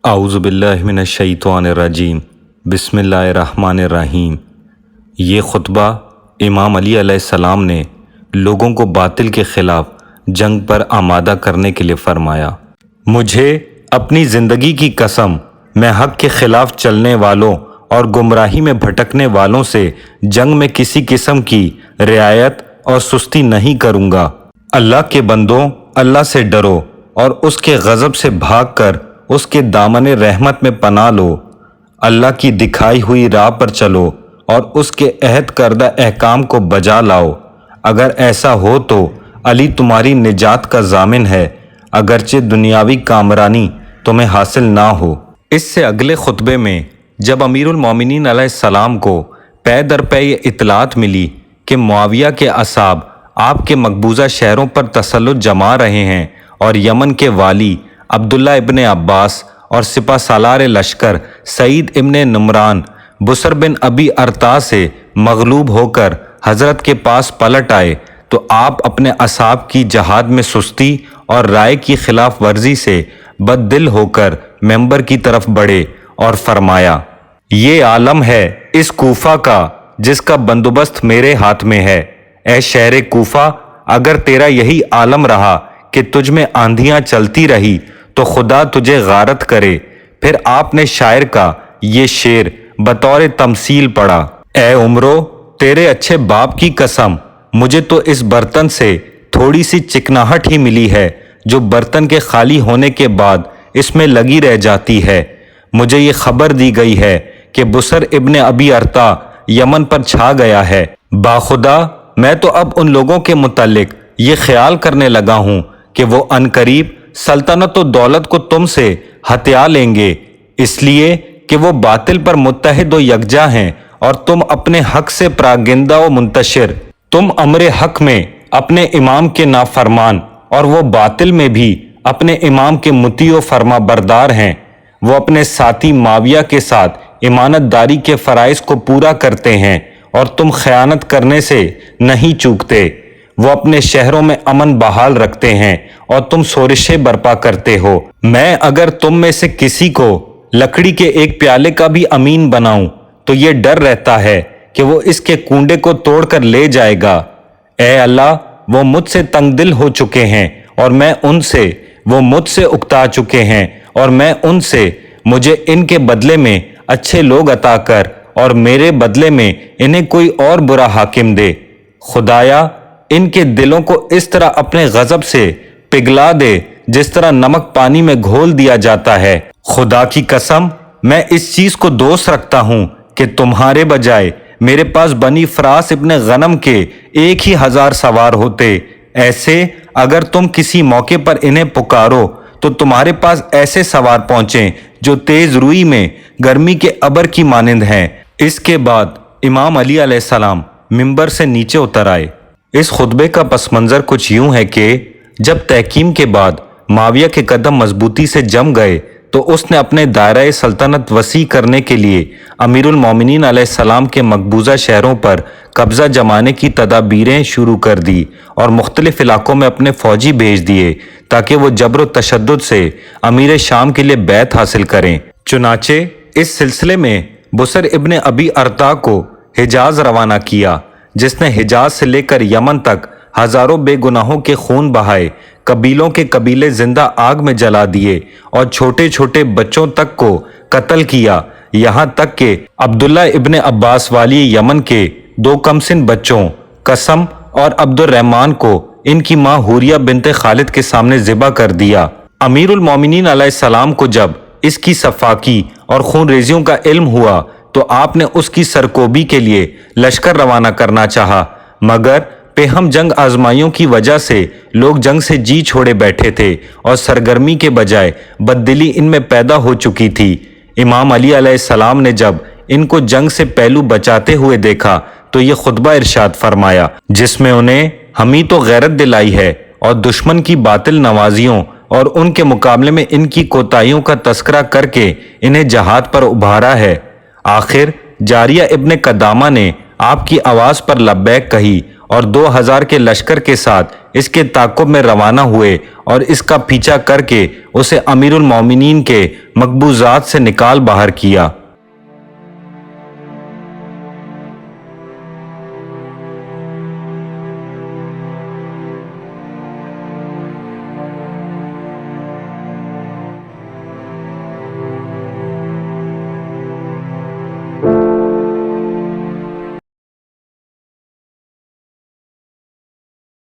اعوذ باللہ من الشیطان الرجیم بسم اللہ الرحمن الرحیم۔ یہ خطبہ امام علی علیہ السلام نے لوگوں کو باطل کے خلاف جنگ پر آمادہ کرنے کے لیے فرمایا۔ مجھے اپنی زندگی کی قسم، میں حق کے خلاف چلنے والوں اور گمراہی میں بھٹکنے والوں سے جنگ میں کسی قسم کی رعایت اور سستی نہیں کروں گا۔ اللہ کے بندوں، اللہ سے ڈرو اور اس کے غضب سے بھاگ کر اس کے دامن رحمت میں پناہ لو۔ اللہ کی دکھائی ہوئی راہ پر چلو اور اس کے عہد کردہ احکام کو بجا لاؤ۔ اگر ایسا ہو تو علی تمہاری نجات کا ضامن ہے، اگرچہ دنیاوی کامرانی تمہیں حاصل نہ ہو۔ اس سے اگلے خطبے میں جب امیر المومنین علیہ السلام کو پے در پے یہ اطلاعات ملی کہ معاویہ کے اصحاب آپ کے مقبوضہ شہروں پر تسلط جما رہے ہیں اور یمن کے والی عبداللہ ابن عباس اور سپہ سالار لشکر سعید ابن نمران بسر بن ابی ارطا سے مغلوب ہو کر حضرت کے پاس پلٹ آئے، تو آپ اپنے اصحاب کی جہاد میں سستی اور رائے کی خلاف ورزی سے بد دل ہو کر منبر کی طرف بڑھے اور فرمایا: یہ عالم ہے اس کوفہ کا جس کا بندوبست میرے ہاتھ میں ہے۔ اے شہر کوفہ، اگر تیرا یہی عالم رہا کہ تجھ میں آندھیاں چلتی رہی تو خدا تجھے غارت کرے۔ پھر آپ نے شاعر کا یہ شعر بطور تمثیل پڑھا: اے عمرو، تیرے اچھے باپ کی قسم، مجھے تو اس برتن سے تھوڑی سی چکناہٹ ہی ملی ہے جو برتن کے خالی ہونے کے بعد اس میں لگی رہ جاتی ہے۔ مجھے یہ خبر دی گئی ہے کہ بسر ابن ابی ارطا یمن پر چھا گیا ہے۔ باخدا میں تو اب ان لوگوں کے متعلق یہ خیال کرنے لگا ہوں کہ وہ عنقریب سلطنت و دولت کو تم سے ہتھیا لیں گے، اس لیے کہ وہ باطل پر متحد و یکجا ہیں اور تم اپنے حق سے پراگندہ و منتشر۔ تم امر حق میں اپنے امام کے نافرمان اور وہ باطل میں بھی اپنے امام کے مطیع و فرما بردار ہیں۔ وہ اپنے ساتھی معاویہ کے ساتھ امانت داری کے فرائض کو پورا کرتے ہیں اور تم خیانت کرنے سے نہیں چوکتے۔ وہ اپنے شہروں میں امن بحال رکھتے ہیں اور تم شورشیں برپا کرتے ہو۔ میں اگر تم میں سے کسی کو لکڑی کے ایک پیالے کا بھی امین بناؤں تو یہ ڈر رہتا ہے کہ وہ اس کے کنڈے کو توڑ کر لے جائے گا۔ اے اللہ، وہ مجھ سے تنگ دل ہو چکے ہیں اور میں ان سے، وہ مجھ سے اکتا چکے ہیں اور میں ان سے، مجھے ان کے بدلے میں اچھے لوگ عطا کر اور میرے بدلے میں انہیں کوئی اور برا حاکم دے۔ خدایا، ان کے دلوں کو اس طرح اپنے غضب سے پگھلا دے جس طرح نمک پانی میں گھول دیا جاتا ہے۔ خدا کی قسم، میں اس چیز کو دوست رکھتا ہوں کہ تمہارے بجائے میرے پاس بنی فراس ابن غنم کے 1,000 سوار ہوتے۔ ایسے اگر تم کسی موقع پر انہیں پکارو تو تمہارے پاس ایسے سوار پہنچیں جو تیز روئی میں گرمی کے ابر کی مانند ہیں۔ اس کے بعد امام علی علیہ السلام منبر سے نیچے اتر آئے۔ اس خطبے کا پس منظر کچھ یوں ہے کہ جب تحکیم کے بعد معاویہ کے قدم مضبوطی سے جم گئے تو اس نے اپنے دائرہ سلطنت وسیع کرنے کے لیے امیر المومنین علیہ السلام کے مقبوضہ شہروں پر قبضہ جمانے کی تدابیریں شروع کر دی اور مختلف علاقوں میں اپنے فوجی بھیج دیے تاکہ وہ جبر و تشدد سے امیر شام کے لیے بیعت حاصل کریں۔ چنانچہ اس سلسلے میں بسر ابن ابی ارطا کو حجاز روانہ کیا، جس نے حجاز سے لے کر یمن تک ہزاروں بے گناہوں کے خون بہائے، قبیلوں کے قبیلے زندہ آگ میں جلا دیے اور چھوٹے چھوٹے بچوں تک کو قتل کیا، یہاں تک کہ عبداللہ ابن عباس والی یمن کے 2 کمسن بچوں قسم اور عبد الرحمن کو ان کی ماں حوریہ بنت خالد کے سامنے ذبح کر دیا۔ امیر المومنین علیہ السلام کو جب اس کی صفاکی اور خون ریزیوں کا علم ہوا تو آپ نے اس کی سرکوبی کے لیے لشکر روانہ کرنا چاہا، مگر ہم جنگ آزمائیوں کی وجہ سے لوگ جنگ سے جی چھوڑے بیٹھے تھے اور سرگرمی کے بجائے بددلی ان میں پیدا ہو چکی تھی۔ امام علی علیہ السلام نے جب ان کو جنگ سے پہلو بچاتے ہوئے دیکھا تو یہ خطبہ ارشاد فرمایا، جس میں انہیں ہمیں تو غیرت دلائی ہے اور دشمن کی باطل نوازیوں اور ان کے مقابلے میں ان کی کوتاہیوں کا تذکرہ کر کے انہیں جہاد پر ابھارا ہے۔ آخر جاریہ ابن قدامہ نے آپ کی آواز پر لبیک کہی اور 2000 کے لشکر کے ساتھ اس کے تعاقب میں روانہ ہوئے اور اس کا پیچھا کر کے اسے امیر المومنین کے مقبوضات سے نکال باہر کیا۔